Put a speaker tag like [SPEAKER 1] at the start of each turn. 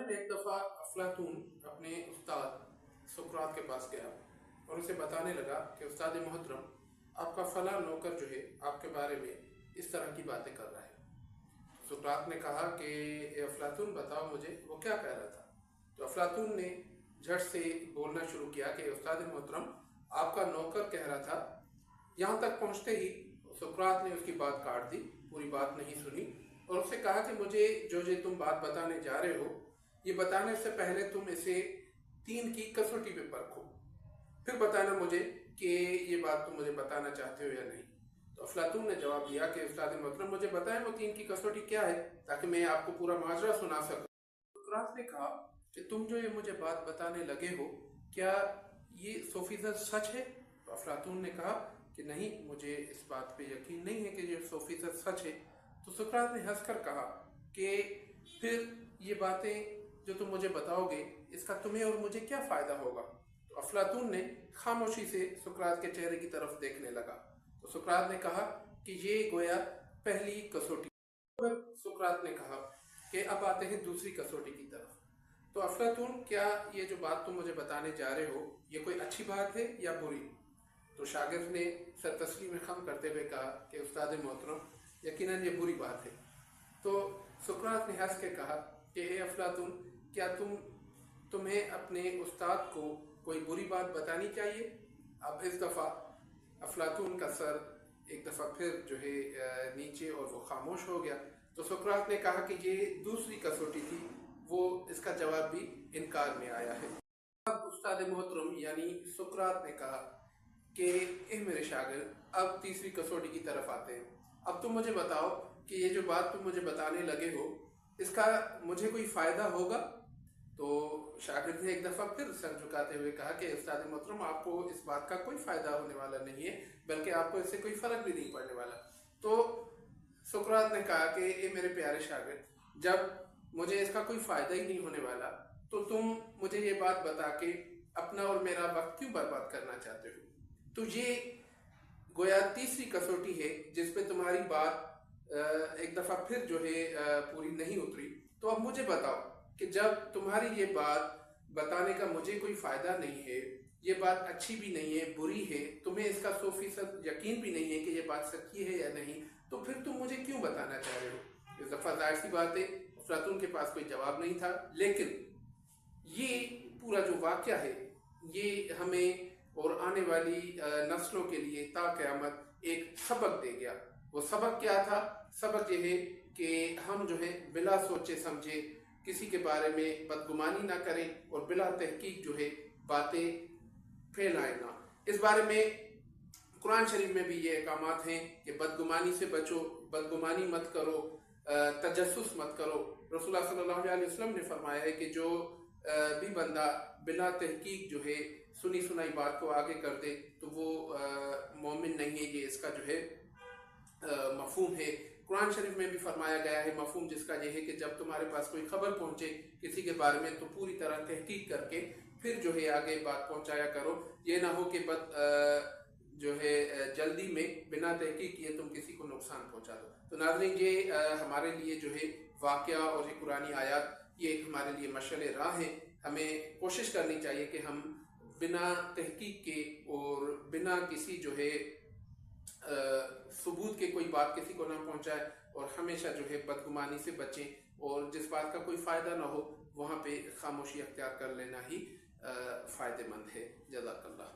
[SPEAKER 1] ناظرین، ایک دفعہ افلاطون اپنے استاد سقراط کے پاس گیا اور اسے بتانے لگا کہ استاد محترم، آپ کا فلاں نوکر جو ہے آپ کے بارے میں اس طرح کی باتیں کر رہا ہے۔ سقراط نے کہا کہ اے افلاطون، بتاؤ مجھے وہ کیا کہہ رہا تھا۔ تو افلاطون نے جھٹ سے بولنا شروع کیا کہ استاد محترم، آپ کا نوکر کہہ رہا تھا۔ یہاں تک پہنچتے ہی سقراط نے اس کی بات کاٹ دی، پوری بات نہیں سنی، اور اس سے کہا کہ مجھے جو تم بات بتانے جا رہے ہو، یہ بتانے سے پہلے تم اسے 3 کی کسوٹی پہ پرکھو، پھر بتانا مجھے کہ یہ بات تم مجھے بتانا چاہتے ہو یا نہیں۔ تو افلاطون نے جواب دیا کہ استاد محترم، مجھے بتائیں وہ 3 کی کسوٹی کیا ہے تاکہ میں آپ کو پورا ماجرا سنا سکوں۔ سقراط نے کہا کہ تم جو یہ مجھے بات بتانے لگے ہو، کیا یہ 100% سچ ہے؟ تو افلاطون نے کہا کہ نہیں، مجھے اس بات پہ یقین نہیں ہے کہ یہ 100% سچ ہے۔ تو سقراط نے ہنس کر کہا کہ پھر یہ باتیں جو تم مجھے بتاؤ گے، اس کا تمہیں اور مجھے کیا فائدہ ہوگا؟ تو افلاطون نے خاموشی سے سقراط کے چہرے کی طرف دیکھنے لگا۔ تو سقراط نے کہا کہ یہ گویا پہلی کسوٹی۔ سقراط نے کہا کہ اب آتے ہیں دوسری کسوٹی کی طرف۔ تو افلاطون، کیا یہ جو بات تم مجھے بتانے جا رہے ہو، یہ کوئی اچھی بات ہے یا بری؟ تو شاگرد نے سر تسلیم خم کرتے ہوئے کہا کہ استاد محترم، یقیناً یہ بری بات ہے۔ تو سقراط نے ہنس کے کہا کہ اے افلاطون، کیا تمہیں اپنے استاد کو کوئی بری بات بتانی چاہیے؟ اب اس دفعہ افلاطون کا سر ایک دفعہ پھر جو ہے نیچے، اور وہ خاموش ہو گیا۔ تو سقراط نے کہا کہ یہ دوسری کسوٹی تھی، وہ اس کا جواب بھی انکار میں آیا ہے۔ اب استاد محترم یعنی سقراط نے کہا کہ اے میرے شاگرد، اب تیسری کسوٹی کی طرف آتے ہیں۔ اب تم مجھے بتاؤ کہ یہ جو بات تم مجھے بتانے لگے ہو، اس کا مجھے کوئی فائدہ ہوگا؟ تو شاگرد نے ایک دفعہ پھر سر جھکاتے ہوئے کہا کہ استاد محترم، آپ کو اس بات کا کوئی فائدہ ہونے والا نہیں ہے، بلکہ آپ کو اس سے کوئی فرق بھی نہیں پڑنے والا۔ تو سقراط نے کہا کہ اے میرے پیارے شاگرد، جب مجھے اس کا کوئی فائدہ ہی نہیں ہونے والا، تو تم مجھے یہ بات بتا کے اپنا اور میرا وقت کیوں برباد کرنا چاہتے ہو؟ تو یہ گویا تیسری کسوٹی ہے جس پہ تمہاری بات ایک دفعہ پھر جو ہے پوری نہیں اتری۔ تو اب مجھے بتاؤ کہ جب تمہاری یہ بات بتانے کا مجھے کوئی فائدہ نہیں ہے، یہ بات اچھی بھی نہیں ہے، بری ہے، تمہیں اس کا 100% یقین بھی نہیں ہے کہ یہ بات سچی ہے یا نہیں، تو پھر تم مجھے کیوں بتانا چاہ رہے ہو؟ اس دفعہ ظاہر سی بات ہے افلاطون کے پاس کوئی جواب نہیں تھا، لیکن یہ پورا جو واقعہ ہے یہ ہمیں اور آنے والی نسلوں کے لیے تا قیامت ایک سبق دے گیا۔ وہ سبق کیا تھا؟ سبق یہ ہے کہ ہم جو ہے بلا سوچے سمجھے کسی کے بارے میں بدگمانی نہ کریں، اور بلا تحقیق جو ہے باتیں پھیلائیں نہ۔ اس بارے میں قرآن شریف میں بھی یہ احکامات ہیں کہ بدگمانی سے بچو، بدگمانی مت کرو، تجسس مت کرو۔ رسول اللہ صلی اللہ علیہ وسلم نے فرمایا ہے کہ جو بھی بندہ بلا تحقیق جو ہے سنی سنائی بات کو آگے کر دے تو وہ مومن نہیں ہے۔ یہ اس کا جو ہے مفہوم ہے۔ قرآن شریف میں بھی فرمایا گیا ہے مفہوم جس کا یہ ہے کہ جب تمہارے پاس کوئی خبر پہنچے کسی کے بارے میں، تو پوری طرح تحقیق کر کے پھر جو ہے آگے بات پہنچایا کرو۔ یہ نہ ہو کہ جو ہے جلدی میں بنا تحقیق کیے تم کسی کو نقصان پہنچا دو۔ تو ناظرین، یہ ہمارے لیے جو ہے واقعہ اور یہ قرآنی آیات، یہ ایک ہمارے لیے مشعل راہ ہے۔ ہمیں کوشش کرنی چاہیے کہ ہم بنا تحقیق کے اور بنا کسی جو ہے ثبوت کے کوئی بات کسی کو نہ پہنچائے، اور ہمیشہ جو ہے بدگمانی سے بچیں، اور جس بات کا کوئی فائدہ نہ ہو وہاں پہ خاموشی اختیار کر لینا ہی فائدہ مند ہے۔ جزاک اللہ۔